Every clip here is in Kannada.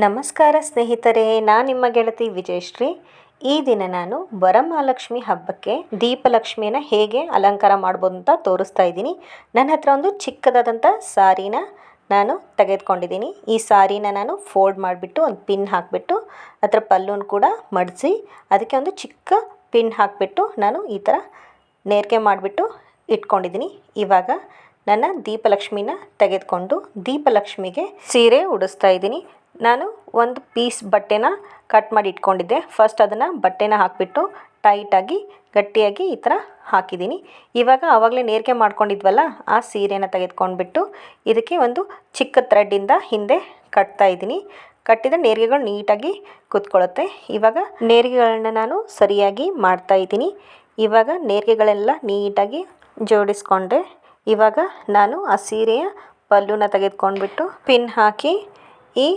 ನಮಸ್ಕಾರ ಸ್ನೇಹಿತರೆ, ನಾನು ನಿಮ್ಮ ಗೆಳತಿ ವಿಜಯಶ್ರೀ. ಈ ದಿನ ನಾನು ವರಮಹಾಲಕ್ಷ್ಮಿ ಹಬ್ಬಕ್ಕೆ ದೀಪಲಕ್ಷ್ಮಿಯನ್ನು ಹೇಗೆ ಅಲಂಕಾರ ಮಾಡ್ಬೋದು ಅಂತ ತೋರಿಸ್ತಾ ಇದ್ದೀನಿ. ನನ್ನ ಹತ್ರ ಒಂದು ಚಿಕ್ಕದಾದಂಥ ಸಾರಿನ ನಾನು ತೆಗೆದುಕೊಂಡಿದ್ದೀನಿ. ಈ ಸಾರಿನ ನಾನು ಫೋಲ್ಡ್ ಮಾಡಿಬಿಟ್ಟು ಒಂದು ಪಿನ್ ಹಾಕಿಬಿಟ್ಟು ಅದರ ಪಲ್ಲುನ ಕೂಡ ಮಡಿಸಿ ಅದಕ್ಕೆ ಒಂದು ಚಿಕ್ಕ ಪಿನ್ ಹಾಕಿಬಿಟ್ಟು ನಾನು ಈ ಥರ ನೇರಿಗೆ ಮಾಡಿಬಿಟ್ಟು ಇಟ್ಕೊಂಡಿದ್ದೀನಿ. ಇವಾಗ ನನ್ನ ದೀಪಲಕ್ಷ್ಮಿನ ತೆಗೆದುಕೊಂಡು ದೀಪಲಕ್ಷ್ಮಿಗೆ ಸೀರೆ ಉಡಿಸ್ತಾ ಇದ್ದೀನಿ. ನಾನು ಒಂದು ಪೀಸ್ ಬಟ್ಟೆನ ಕಟ್ ಮಾಡಿ ಇಟ್ಕೊಂಡಿದ್ದೆ. ಫಸ್ಟ್ ಅದನ್ನು ಬಟ್ಟೆನ ಹಾಕಿಬಿಟ್ಟು ಟೈಟಾಗಿ ಗಟ್ಟಿಯಾಗಿ ಈ ಥರ ಹಾಕಿದ್ದೀನಿ. ಇವಾಗ ಆವಾಗಲೇ ನೇರಿಗೆ ಮಾಡ್ಕೊಂಡಿದ್ವಲ್ಲ, ಆ ಸೀರೆನ ತೆಗೆದುಕೊಂಡ್ಬಿಟ್ಟು ಇದಕ್ಕೆ ಒಂದು ಚಿಕ್ಕ ಥ್ರೆಡ್ಡಿಂದ ಹಿಂದೆ ಕಟ್ತಾ ಇದ್ದೀನಿ. ಕಟ್ಟಿದ ನೇರಿಗೆಗಳು ನೀಟಾಗಿ ಕೂತ್ಕೊಳ್ಳುತ್ತೆ. ಇವಾಗ ನೇರಿಗೆಗಳನ್ನ ನಾನು ಸರಿಯಾಗಿ ಮಾಡ್ತಾ ಇದ್ದೀನಿ. ಇವಾಗ ನೇರಿಗೆಗಳೆಲ್ಲ ನೀಟಾಗಿ ಜೋಡಿಸ್ಕೊಂಡೆ. ಇವಾಗ ನಾನು ಆ ಸೀರೆಯ ಪಲ್ಲುನ ತೆಗೆದುಕೊಂಡ್ಬಿಟ್ಟು ಪಿನ್ ಹಾಕಿ ಈ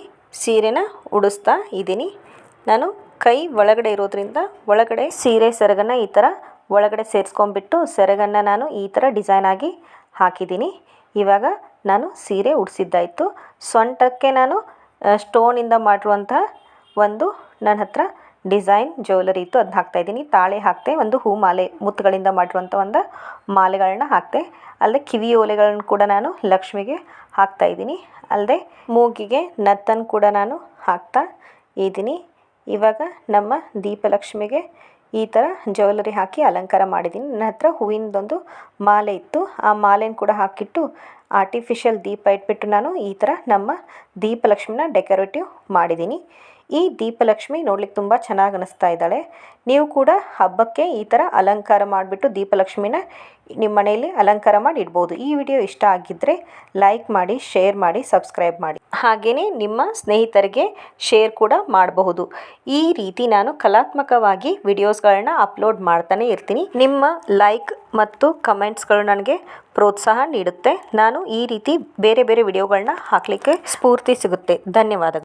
ಸೀರೆನ ಉಡಿಸ್ತಾ ಇದ್ದೀನಿ. ನಾನು ಕೈ ಒಳಗಡೆ ಇರೋದ್ರಿಂದ ಒಳಗಡೆ ಸೀರೆ ಸೆರಗನ್ನು ಈ ಥರ ಒಳಗಡೆ ಸೇರಿಸ್ಕೊಂಡ್ಬಿಟ್ಟು ಸೆರಗನ್ನು ನಾನು ಈ ಥರ ಡಿಸೈನ್ ಆಗಿ ಹಾಕಿದ್ದೀನಿ. ಇವಾಗ ನಾನು ಸೀರೆ ಉಡಿಸಿದ್ದಾಯಿತು. ಸೊಂಟಕ್ಕೆ ನಾನು ಸ್ಟೋನಿಂದ ಮಾಡಿರುವಂತಹ ಒಂದು ನನ್ನ ಹತ್ರ ಡಿಸೈನ್ ಜ್ಯುವೆಲರಿ ಇತ್ತು, ಅದನ್ನ ಹಾಕ್ತಾಯಿದ್ದೀನಿ. ತಾಳೆ ಹಾಕ್ತೆ, ಒಂದು ಹೂ ಮಾಲೆ ಮುತ್ತುಗಳಿಂದ ಮಾಡಿರುವಂಥ ಒಂದು ಮಾಲೆಗಳನ್ನ ಹಾಕ್ತೆ. ಅಲ್ಲದೆ ಕಿವಿ ಓಲೆಗಳನ್ನು ಕೂಡ ನಾನು ಲಕ್ಷ್ಮಿಗೆ ಹಾಕ್ತಾಯಿದ್ದೀನಿ. ಅಲ್ಲದೆ ಮೂಗಿಗೆ ನತ್ತನ್ನು ಕೂಡ ನಾನು ಹಾಕ್ತಾ ಇದ್ದೀನಿ. ಇವಾಗ ನಮ್ಮ ದೀಪಲಕ್ಷ್ಮಿಗೆ ಈ ಥರ ಜ್ಯುವೆಲರಿ ಹಾಕಿ ಅಲಂಕಾರ ಮಾಡಿದ್ದೀನಿ. ನನ್ನ ಹತ್ರ ಹೂವಿನದೊಂದು ಮಾಲೆ ಇತ್ತು, ಆ ಮಾಲೆನ ಕೂಡ ಹಾಕಿಟ್ಟು ಆರ್ಟಿಫಿಷಿಯಲ್ ದೀಪ ಇಟ್ಬಿಟ್ಟು ನಾನು ಈ ಥರ ನಮ್ಮ ದೀಪಲಕ್ಷ್ಮಿನ ಡೆಕೋರೇಟಿವ್ ಮಾಡಿದ್ದೀನಿ. ಈ ದೀಪಲಕ್ಷ್ಮಿ ನೋಡ್ಲಿಕ್ಕೆ ತುಂಬ ಚೆನ್ನಾಗಿ ಅನಿಸ್ತಾ ಇದ್ದಾಳೆ. ನೀವು ಕೂಡ ಹಬ್ಬಕ್ಕೆ ಈ ಥರ ಅಲಂಕಾರ ಮಾಡಿಬಿಟ್ಟು ದೀಪಲಕ್ಷ್ಮಿನ ನಿಮ್ಮ ಮನೆಯಲ್ಲಿ ಅಲಂಕಾರ ಮಾಡಿ ಇಡ್ಬೋದು. ಈ ವಿಡಿಯೋ ಇಷ್ಟ ಆಗಿದ್ದರೆ ಲೈಕ್ ಮಾಡಿ, ಶೇರ್ ಮಾಡಿ, ಸಬ್ಸ್ಕ್ರೈಬ್ ಮಾಡಿ. ಹಾಗೆಯೇ ನಿಮ್ಮ ಸ್ನೇಹಿತರಿಗೆ ಶೇರ್ ಕೂಡ ಮಾಡಬಹುದು. ಈ ರೀತಿ ನಾನು ಕಲಾತ್ಮಕವಾಗಿ ವಿಡಿಯೋಸ್ಗಳನ್ನ ಅಪ್ಲೋಡ್ ಮಾಡ್ತಾನೆ ಇರ್ತೀನಿ. ನಿಮ್ಮ ಲೈಕ್ ಮತ್ತು ಕಮೆಂಟ್ಸ್ಗಳು ನನಗೆ ಪ್ರೋತ್ಸಾಹ ನೀಡುತ್ತೆ. ನಾನು ಈ ರೀತಿ ಬೇರೆ ಬೇರೆ ವಿಡಿಯೋಗಳನ್ನ ಹಾಕಲಿಕ್ಕೆ ಸ್ಫೂರ್ತಿ ಸಿಗುತ್ತೆ. ಧನ್ಯವಾದಗಳು.